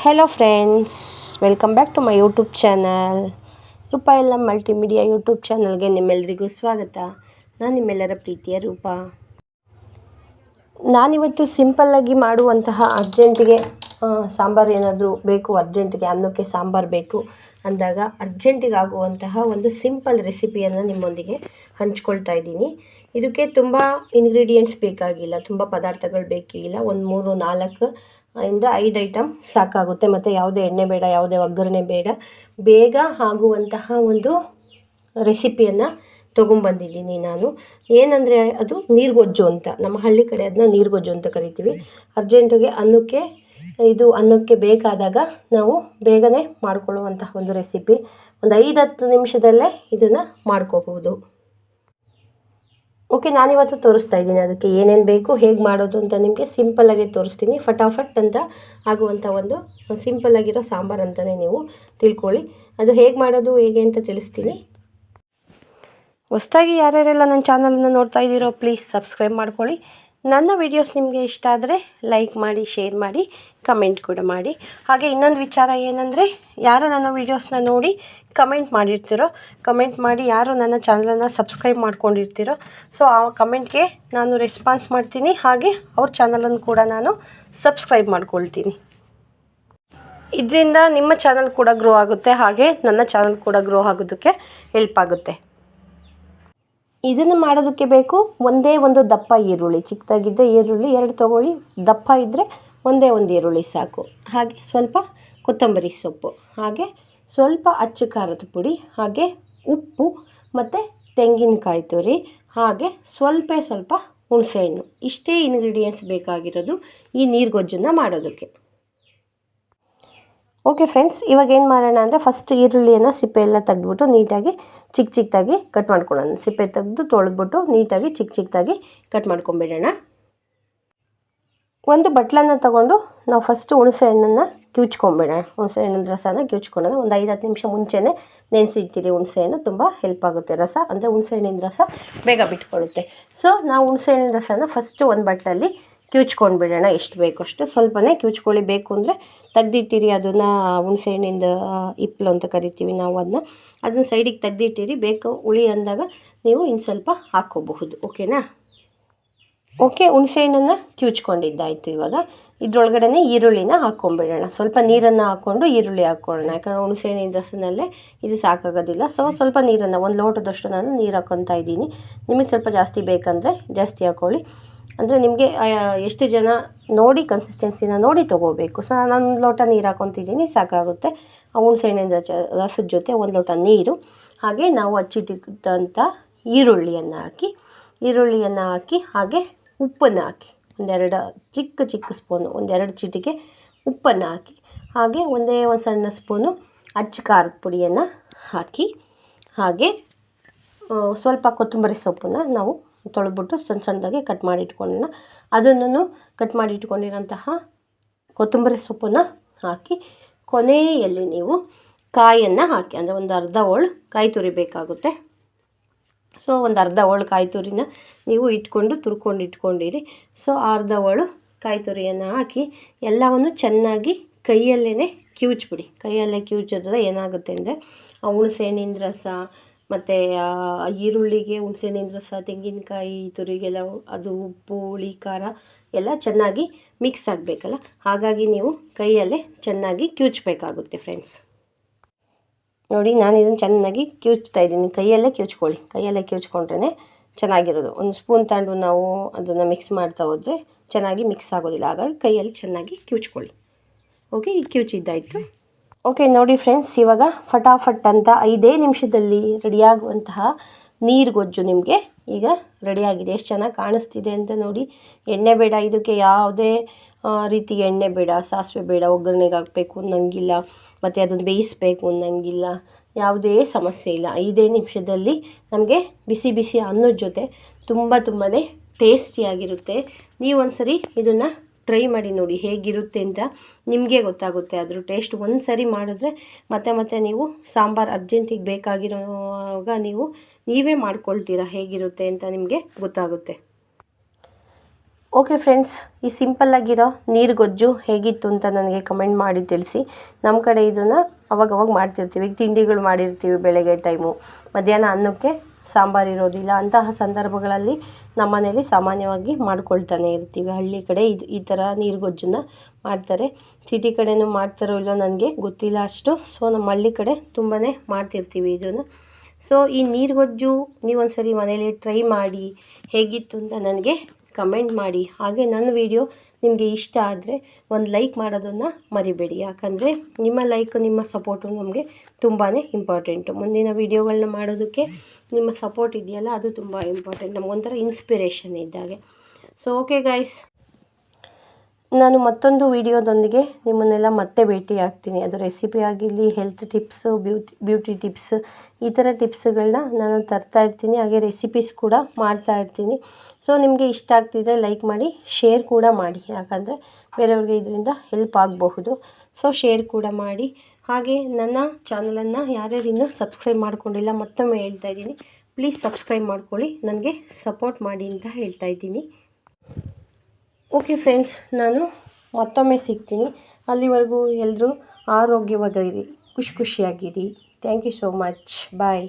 Hello friends, welcome back to my YouTube channel. Roopa ಎಲ್ಲ multimedia YouTube ಚಾನಲ್ಗೆ ನಿಮ್ಮೆಲ್ಲರಿಗೂ ಸ್ವಾಗತ. ನಾನು ನಿಮ್ಮೆಲ್ಲರ ಪ್ರೀತಿಯ ರೂಪಾ. ನಾನಿವತ್ತು ಸಿಂಪಲ್ಲಾಗಿ ಮಾಡುವಂತಹ ಅರ್ಜೆಂಟಿಗೆ ಸಾಂಬಾರು ಏನಾದರೂ ಬೇಕು, ಅರ್ಜೆಂಟಿಗೆ ಅನ್ನಕ್ಕೆ ಸಾಂಬಾರು ಬೇಕು ಅಂದಾಗ ಅರ್ಜೆಂಟಿಗೆ ಆಗುವಂತಹ ಒಂದು ಸಿಂಪಲ್ ರೆಸಿಪಿಯನ್ನು ನಿಮ್ಮೊಂದಿಗೆ ಹಂಚ್ಕೊಳ್ತಾ ಇದ್ದೀನಿ. ಇದಕ್ಕೆ ತುಂಬ ಇಂಗ್ರೀಡಿಯೆಂಟ್ಸ್ ಬೇಕಾಗಿಲ್ಲ, ತುಂಬ ಪದಾರ್ಥಗಳು ಬೇಕಿಲ್ಲ. ಒಂದು 3-4 ಇಂದ 5 ಐಟಮ್ ಸಾಕಾಗುತ್ತೆ. ಮತ್ತು ಯಾವುದೇ ಎಣ್ಣೆ ಬೇಡ, ಯಾವುದೇ ಒಗ್ಗರಣೆ ಬೇಡ, ಬೇಗ ಆಗುವಂತಹ ಒಂದು ರೆಸಿಪಿಯನ್ನು ತೊಗೊಂಬಂದಿದ್ದೀನಿ ನಾನು. ಏನಂದರೆ ಅದು ನೀರುಗೊಜ್ಜು ಅಂತ, ನಮ್ಮ ಹಳ್ಳಿ ಕಡೆ ಅದನ್ನ ನೀರುಗೊಜ್ಜು ಅಂತ ಕರಿತೀವಿ. ಅರ್ಜೆಂಟಿಗೆ ಅನ್ನಕ್ಕೆ ಬೇಕಾದಾಗ ನಾವು ಬೇಗನೆ ಮಾಡ್ಕೊಳ್ಳುವಂತಹ ಒಂದು ರೆಸಿಪಿ. ಒಂದು 5-10 ನಿಮಿಷದಲ್ಲೇ ಇದನ್ನು ಮಾಡ್ಕೋಬೋದು. ಓಕೆ, ನಾನಿವತ್ತು ತೋರಿಸ್ತಾ ಇದ್ದೀನಿ ಅದಕ್ಕೆ ಏನೇನು ಬೇಕು, ಹೇಗೆ ಮಾಡೋದು ಅಂತ ನಿಮಗೆ ಸಿಂಪಲ್ಲಾಗಿ ತೋರಿಸ್ತೀನಿ. ಫಟಾಫಟ್ ಅಂತ ಆಗುವಂಥ ಒಂದು ಸಿಂಪಲ್ಲಾಗಿರೋ ಸಾಂಬಾರು ಅಂತಲೇ ನೀವು ತಿಳ್ಕೊಳ್ಳಿ. ಅದು ಹೇಗೆ ಮಾಡೋದು ಹೇಗೆ ಅಂತ ತಿಳಿಸ್ತೀನಿ. ಹೊಸದಾಗಿ ಯಾರ್ಯಾರೆಲ್ಲ ನನ್ನ ಚಾನಲನ್ನು ನೋಡ್ತಾ ಇದ್ದೀರೋ ಪ್ಲೀಸ್ ಸಬ್ಸ್ಕ್ರೈಬ್ ಮಾಡ್ಕೊಳ್ಳಿ. ನನ್ನ ವಿಡಿಯೋಸ್ ನಿಮಗೆ ಇಷ್ಟ ಆದರೆ ಲೈಕ್ ಮಾಡಿ, ಶೇರ್ ಮಾಡಿ, ಕಮೆಂಟ್ ಕೂಡ ಮಾಡಿ. ಹಾಗೆ ಇನ್ನೊಂದು ವಿಚಾರ ಏನಂದರೆ, ಯಾರು ನನ್ನ ವೀಡಿಯೋಸ್ನ ನೋಡಿ ಕಮೆಂಟ್ ಮಾಡಿರ್ತೀರೋ, ಕಮೆಂಟ್ ಮಾಡಿ ಯಾರು ನನ್ನ ಚಾನಲನ್ನು ಸಬ್ಸ್ಕ್ರೈಬ್ ಮಾಡ್ಕೊಂಡಿರ್ತೀರೋ, ಸೊ ಆ ಕಮೆಂಟ್ಗೆ ನಾನು ರೆಸ್ಪಾನ್ಸ್ ಮಾಡ್ತೀನಿ. ಹಾಗೆ ಅವ್ರ ಚಾನಲನ್ನು ಕೂಡ ನಾನು ಸಬ್ಸ್ಕ್ರೈಬ್ ಮಾಡ್ಕೊಳ್ತೀನಿ. ಇದರಿಂದ ನಿಮ್ಮ ಚಾನಲ್ ಕೂಡ ಗ್ರೋ ಆಗುತ್ತೆ, ಹಾಗೆ ನನ್ನ ಚಾನಲ್ ಕೂಡ ಗ್ರೋ ಆಗೋದಕ್ಕೆ ಹೆಲ್ಪ್ ಆಗುತ್ತೆ. ಇದನ್ನು ಮಾಡೋದಕ್ಕೆ ಬೇಕು ಒಂದೇ ಒಂದು ದಪ್ಪ ಈರುಳ್ಳಿ, ಚಿಕ್ಕದಾಗಿದ್ದ ಈರುಳ್ಳಿ 2 ತೊಗೊಳ್ಳಿ, ದಪ್ಪ ಇದ್ದರೆ ಒಂದೇ ಒಂದು ಈರುಳ್ಳಿ ಸಾಕು. ಹಾಗೆ ಸ್ವಲ್ಪ ಕೊತ್ತಂಬರಿ ಸೊಪ್ಪು, ಹಾಗೆ ಸ್ವಲ್ಪ ಅಚ್ಚ ಖಾರದ ಪುಡಿ, ಹಾಗೆ ಉಪ್ಪು ಮತ್ತು ತೆಂಗಿನಕಾಯಿ ತುರಿ, ಹಾಗೆ ಸ್ವಲ್ಪ ಹುಣಸೆಹಣ್ಣು. ಇಷ್ಟೇ ಇಂಗ್ರೀಡಿಯೆಂಟ್ಸ್ ಬೇಕಾಗಿರೋದು ಈ ನೀರುಗೊಜ್ಜನ್ನು ಮಾಡೋದಕ್ಕೆ. ಓಕೆ ಫ್ರೆಂಡ್ಸ್, ಇವಾಗ ಏನು ಮಾಡೋಣ ಅಂದರೆ, ಫಸ್ಟ್ ಈರುಳ್ಳಿಯನ್ನು ಸಿಪ್ಪೆ ಎಲ್ಲ ತೆಗೆದ್ಬಿಟ್ಟು ನೀಟಾಗಿ ಚಿಕ್ಕದಾಗಿ ಕಟ್ ಮಾಡ್ಕೊಳ್ಳೋಣ. ಸಿಪ್ಪೆ ತೆಗೆದು ತೊಳೆದ್ಬಿಟ್ಟು ನೀಟಾಗಿ ಚಿಕ್ಕದಾಗಿ ಕಟ್ ಮಾಡ್ಕೊಂಬಿಡೋಣ. ಒಂದು ಬಟ್ಲನ್ನು ತಗೊಂಡು ನಾವು ಫಸ್ಟು ಹುಣಸೆ ಹಣ್ಣನ್ನು ಕಿವುಚ್ಕೊಂಬಿಡೋಣ. ಹುಣಸೆ ಹಣ್ಣಿನ ರಸನ ಕಿವುಚ್ಕೊಳ್ಳೋಣ. ಒಂದು 5-10 ನಿಮಿಷ ಮುಂಚೆನೇ ನೆನೆಸಿಟ್ಟಿರಿ. ಹುಣಸೆ ಹಣ್ಣು ತುಂಬ ಹೆಲ್ಪ್ ಆಗುತ್ತೆ. ರಸ ಅಂದರೆ ಹುಣಸೆ ಹಣ್ಣಿನ ರಸ ಬೇಗ ಬಿಟ್ಕೊಳ್ಳುತ್ತೆ. ಸೊ ನಾವು ಹುಣಸೆ ಹಣ್ಣಿನ ರಸನ ಫಸ್ಟು ಒಂದು ಬಟ್ಲಲ್ಲಿ ಕಿವುಚ್ಕೊಂಡು ಬಿಡೋಣ. ಎಷ್ಟು ಬೇಕೋ ಅಷ್ಟು, ಸ್ವಲ್ಪನೇ ಕಿವುಚ್ಕೊಳ್ಳಿ. ಬೇಕು ಅಂದರೆ ತೆಗ್ದಿಟ್ಟಿರಿ, ಅದನ್ನು ಹುಣಸೆ ಹಣ್ಣಿಂದ ಹಿಪ್ಪಲು ಅಂತ ಕರಿತೀವಿ ನಾವು ಅದನ್ನು ಸೈಡಿಗೆ ತೆಗ್ದಿಟ್ಟಿರಿ. ಬೇಕು ಹುಳಿ ಅಂದಾಗ ನೀವು ಇನ್ನು ಸ್ವಲ್ಪ ಹಾಕ್ಕೋಬಹುದು. ಓಕೆನಾ? ಓಕೆ, ಹುಣಸೆ ಹಣ್ಣನ್ನು ಕಿವುಚ್ಕೊಂಡಿದ್ದಾಯಿತು. ಇವಾಗ ಇದರೊಳಗಡೆ ಈರುಳ್ಳಿನ ಹಾಕ್ಕೊಂಬಿಡೋಣ. ಸ್ವಲ್ಪ ನೀರನ್ನು ಹಾಕ್ಕೊಂಡು ಈರುಳ್ಳಿ ಹಾಕ್ಕೊಳ್ಳೋಣ. ಯಾಕಂದರೆ ಹುಣಸೆ ಹಣ್ಣಿನ ರಸನಲ್ಲೇ ಇದು ಸಾಕಾಗೋದಿಲ್ಲ. ಸೊ ಸ್ವಲ್ಪ ನೀರನ್ನು, 1 ಲೋಟದಷ್ಟು ನಾನು ನೀರು ಹಾಕ್ಕೊತಾ ಇದ್ದೀನಿ. ನಿಮಗೆ ಸ್ವಲ್ಪ ಜಾಸ್ತಿ ಬೇಕಂದರೆ ಜಾಸ್ತಿ ಹಾಕ್ಕೊಳ್ಳಿ. ಅಂದರೆ ನಿಮಗೆ ಎಷ್ಟು ಜನ ನೋಡಿ ಕನ್ಸಿಸ್ಟೆನ್ಸಿನ ನೋಡಿ ತೊಗೋಬೇಕು. ಸೊ ನಾನು 1 ಲೋಟ ನೀರು ಹಾಕ್ಕೊತಿದ್ದೀನಿ, ಸಾಕಾಗುತ್ತೆ. ಆ ಹುಣಸೆ ಹಣ್ಣಿನ ರಸದ ಜೊತೆ 1 ಲೋಟ ನೀರು, ಹಾಗೆ ನಾವು ಹಚ್ಚಿಟ್ಟಿದ್ದಂಥ ಈರುಳ್ಳಿಯನ್ನು ಹಾಕಿ ಹಾಗೆ ಉಪ್ಪನ್ನು ಹಾಕಿ, ಒಂದೆರಡು ಚಿಕ್ಕ ಸ್ಪೂನು, 1-2 ಚಿಟಿಕೆ ಉಪ್ಪನ್ನು ಹಾಕಿ, ಹಾಗೆ ಒಂದೇ ಒಂದು ಸಣ್ಣ ಸ್ಪೂನು ಅಚ್ಚ ಖಾರದ ಪುಡಿಯನ್ನು ಹಾಕಿ, ಹಾಗೆ ಸ್ವಲ್ಪ ಕೊತ್ತಂಬರಿ ಸೊಪ್ಪನ್ನು ನಾವು ತೊಳೆದ್ಬಿಟ್ಟು ಸಣ್ಣದಾಗಿ ಕಟ್ ಮಾಡಿ ಇಟ್ಕೊಳ್ಳೋಣ. ಅದನ್ನು ಕಟ್ ಮಾಡಿ ಇಟ್ಕೊಂಡಿರೋಂತಹ ಕೊತ್ತಂಬರಿ ಸೊಪ್ಪನ್ನು ಹಾಕಿ, ಕೊನೆಯಲ್ಲಿ ನೀವು ಕಾಯನ್ನು ಹಾಕಿ, ಅಂದರೆ ಒಂದು ಅರ್ಧ ಹೋಳು ಕಾಯಿ ತುರಿ ಬೇಕಾಗುತ್ತೆ. ಸೊ ಒಂದು ಅರ್ಧ ಹೋಳು ಕಾಯಿ ತುರಿನ ನೀವು ತುರ್ಕೊಂಡು ಇಟ್ಕೊಂಡಿರಿ. ಸೊ ಅರ್ಧ ಹೋಳು ಕಾಯಿ ತುರಿಯನ್ನು ಹಾಕಿ ಎಲ್ಲವನ್ನು ಚೆನ್ನಾಗಿ ಕೈಯಲ್ಲೇ ಕಿವುಚ್ಬಿಡಿ. ಕೈಯಲ್ಲೇ ಕಿವುಚಿದ್ರೆ ಏನಾಗುತ್ತೆ ಅಂದರೆ, ಆ ಹುಣಸೆ ಹಣ್ಣಿನ ರಸ ಮತ್ತು ಈರುಳ್ಳಿಗೆ ಹುಣಸೆ ಹಣ್ಣಿನ ರಸ, ತೆಂಗಿನಕಾಯಿ ತುರಿಗೆಲ್ಲ ಅದು ಉಪ್ಪು, ಹುಳಿ, ಖಾರ ಎಲ್ಲ ಚೆನ್ನಾಗಿ ಮಿಕ್ಸ್ ಆಗಬೇಕಲ್ಲ, ಹಾಗಾಗಿ ನೀವು ಕೈಯಲ್ಲೇ ಚೆನ್ನಾಗಿ ಕಿವುಚಬೇಕಾಗುತ್ತೆ ಫ್ರೆಂಡ್ಸ್. ನೋಡಿ, ನಾನು ಇದನ್ನು ಚೆನ್ನಾಗಿ ಕಿವುಚ್ತಾ ಇದ್ದೀನಿ. ಕೈಯಲ್ಲೇ ಕಿವುಚ್ಕೊಳ್ಳಿ. ಕೈಯಲ್ಲೇ ಕಿವುಚ್ಕೊಂಡ್ರೆ ಚೆನ್ನಾಗಿರೋದು. ಒಂದು ಸ್ಪೂನ್ ತಗೊಂಡು ನಾವು ಅದನ್ನು ಮಿಕ್ಸ್ ಮಾಡ್ತಾ ಹೋದರೆ ಚೆನ್ನಾಗಿ ಮಿಕ್ಸ್ ಆಗೋದಿಲ್ಲ. ಹಾಗಾಗಿ ಕೈಯಲ್ಲಿ ಚೆನ್ನಾಗಿ ಕಿವುಚ್ಕೊಳ್ಳಿ. ಓಕೆ, ಈಗ ಕಿವುಚಿದ್ದಾಯಿತು. ಓಕೆ ನೋಡಿ ಫ್ರೆಂಡ್ಸ್, ಇವಾಗ ಫಟಾಫಟ್ ಅಂತ 5 ನಿಮಿಷದಲ್ಲಿ ರೆಡಿಯಾಗುವಂತಹ ನೀರುಗೊಜ್ಜು ನಿಮಗೆ ಈಗ ರೆಡಿಯಾಗಿದೆ. ಎಷ್ಟು ಚೆನ್ನಾಗಿ ಕಾಣಿಸ್ತಿದೆ ಅಂತ ನೋಡಿ. ಎಣ್ಣೆ ಬೇಡ, ಇದಕ್ಕೆ ಯಾವುದೇ ರೀತಿ ಎಣ್ಣೆ ಬೇಡ, ಸಾಸಿವೆ ಬೇಡ, ಒಗ್ಗರಣೆಗೆ ಹಾಕಬೇಕು ಅನ್ನಂಗಿಲ್ಲ, ಮತ್ತು ಅದನ್ನು ಬೇಯಿಸಬೇಕು ಅನ್ನಂಗಿಲ್ಲ, ಯಾವುದೇ ಸಮಸ್ಯೆ ಇಲ್ಲ. 5 ನಿಮಿಷದಲ್ಲಿ ನಮಗೆ ಬಿಸಿ ಅನ್ನದ ಜೊತೆ ತುಂಬಾ ಟೇಸ್ಟಿಯಾಗಿರುತ್ತೆ. ನೀವು ಒಂದ್ಸರಿ ಇದನ್ನು ಟ್ರೈ ಮಾಡಿ ನೋಡಿ ಹೇಗಿರುತ್ತೆ ಅಂತ, ನಿಮಗೆ ಗೊತ್ತಾಗುತ್ತೆ ಅದ್ರ ಟೇಸ್ಟ್. ಒಂದು ಸರಿ ಮಾಡಿದ್ರೆ ಮತ್ತೆ ನೀವು ಸಾಂಬಾರು ಅರ್ಜೆಂಟಿಗೆ ಬೇಕಾಗಿರೋವಾಗ ನೀವೇ ಮಾಡ್ಕೊಳ್ತೀರಾ ಹೇಗಿರುತ್ತೆ ಅಂತ ನಿಮಗೆ ಗೊತ್ತಾಗುತ್ತೆ. ಓಕೆ ಫ್ರೆಂಡ್ಸ್, ಈ ಸಿಂಪಲ್ಲಾಗಿರೋ ನೀರುಗೊಜ್ಜು ಹೇಗಿತ್ತು ಅಂತ ನನಗೆ ಕಮೆಂಟ್ ಮಾಡಿ ತಿಳಿಸಿ. ನಮ್ಮ ಕಡೆ ಇದನ್ನು ಅವಾಗವಾಗ ಮಾಡ್ತಿರ್ತೀವಿ. ತಿಂಡಿಗಳು ಮಾಡಿರ್ತೀವಿ ಬೆಳಗ್ಗೆ ಟೈಮು, ಮಧ್ಯಾಹ್ನ ಅನ್ನಕ್ಕೆ ಸಾಂಬಾರು ಇರೋದಿಲ್ಲ. ಅಂತಹ ಸಂದರ್ಭಗಳಲ್ಲಿ ನಮ್ಮ ಮನೇಲಿ ಸಾಮಾನ್ಯವಾಗಿ ಮಾಡ್ಕೊಳ್ತಾನೆ ಇರ್ತೀವಿ. ಹಳ್ಳಿ ಕಡೆ ಈ ಥರ ನೀರುಗೊಜ್ಜನ್ನ ಮಾಡ್ತಾರೆ. ಸಿಟಿ ಕಡೆನೂ ಮಾಡ್ತಾರೋ ಇಲ್ಲೋ ನನಗೆ ಗೊತ್ತಿಲ್ಲ ಅಷ್ಟು. ಸೊ ನಮ್ಮ ಹಳ್ಳಿ ಕಡೆ ತುಂಬಾ ಮಾಡ್ತಿರ್ತೀವಿ ಇದನ್ನು. ಸೊ ಈ ನೀರುಗೊಜ್ಜು ನೀವೊಂದ್ಸರಿ ಮನೇಲಿ ಟ್ರೈ ಮಾಡಿ ಹೇಗಿತ್ತು ಅಂತ ನನಗೆ ಕಮೆಂಟ್ ಮಾಡಿ. ಹಾಗೆ ನನ್ನ ವಿಡಿಯೋ ನಿಮಗೆ ಇಷ್ಟ ಆದರೆ ಒಂದು ಲೈಕ್ ಮಾಡೋದನ್ನು ಮರಿಬೇಡಿ. ಯಾಕಂದರೆ ನಿಮ್ಮ ಲೈಕ್, ನಿಮ್ಮ ಸಪೋರ್ಟು ನಮಗೆ ತುಂಬಾ ಇಂಪಾರ್ಟೆಂಟು. ಮುಂದಿನ ವೀಡಿಯೋಗಳನ್ನ ಮಾಡೋದಕ್ಕೆ ನಿಮ್ಮ ಸಪೋರ್ಟ್ ಇದೆಯಲ್ಲ, ಅದು ತುಂಬ ಇಂಪಾರ್ಟೆಂಟ್. ನಮಗೊಂಥರ ಇನ್ಸ್ಪಿರೇಷನ್ ಇದ್ದಾಗೆ. ಸೊ ಓಕೆ ಗೈಸ್, ನಾನು ಮತ್ತೊಂದು ವಿಡಿಯೋದೊಂದಿಗೆ ನಿಮ್ಮನ್ನೆಲ್ಲ ಮತ್ತೆ ಭೇಟಿ ಆಗ್ತೀನಿ. ಅದು ರೆಸಿಪಿ ಆಗಿರಲಿ, ಹೆಲ್ತ್ ಟಿಪ್ಸು, ಬ್ಯೂಟಿ ಟಿಪ್ಸ್, ಈ ಥರ ಟಿಪ್ಸ್ಗಳನ್ನ ನಾನು ತರ್ತಾ ಇರ್ತೀನಿ. ಹಾಗೆ ರೆಸಿಪೀಸ್ ಕೂಡ ಮಾಡ್ತಾ ಇರ್ತೀನಿ. ಸೊ ನಿಮಗೆ ಇಷ್ಟ ಆಗ್ತಿದ್ರೆ ಲೈಕ್ ಮಾಡಿ, ಶೇರ್ ಕೂಡ ಮಾಡಿ. ಯಾಕಂದರೆ ಬೇರೆಯವ್ರಿಗೆ ಇದರಿಂದ ಹೆಲ್ಪ್ ಆಗಬಹುದು. ಸೊ ಶೇರ್ ಕೂಡ ಮಾಡಿ. ಹಾಗೆ ನನ್ನ ಚಾನಲನ್ನು ಯಾರ್ಯಾರು ಇನ್ನೂ ಸಬ್ಸ್ಕ್ರೈಬ್ ಮಾಡ್ಕೊಂಡಿಲ್ಲ ಮತ್ತೊಮ್ಮೆ ಹೇಳ್ತಾ ಇದ್ದೀನಿ, ಪ್ಲೀಸ್ ಸಬ್ಸ್ಕ್ರೈಬ್ ಮಾಡ್ಕೊಳ್ಳಿ, ನನಗೆ ಸಪೋರ್ಟ್ ಮಾಡಿ ಅಂತ ಹೇಳ್ತಾ ಇದ್ದೀನಿ. ಓಕೆ ಫ್ರೆಂಡ್ಸ್, ನಾನು ಮತ್ತೊಮ್ಮೆ ಸಿಗ್ತೀನಿ. ಅಲ್ಲಿವರೆಗೂ ಎಲ್ಲರೂ ಆರೋಗ್ಯವಾಗಿರಿ, ಖುಷಿಯಾಗಿರಿ. Thank you so much. Bye.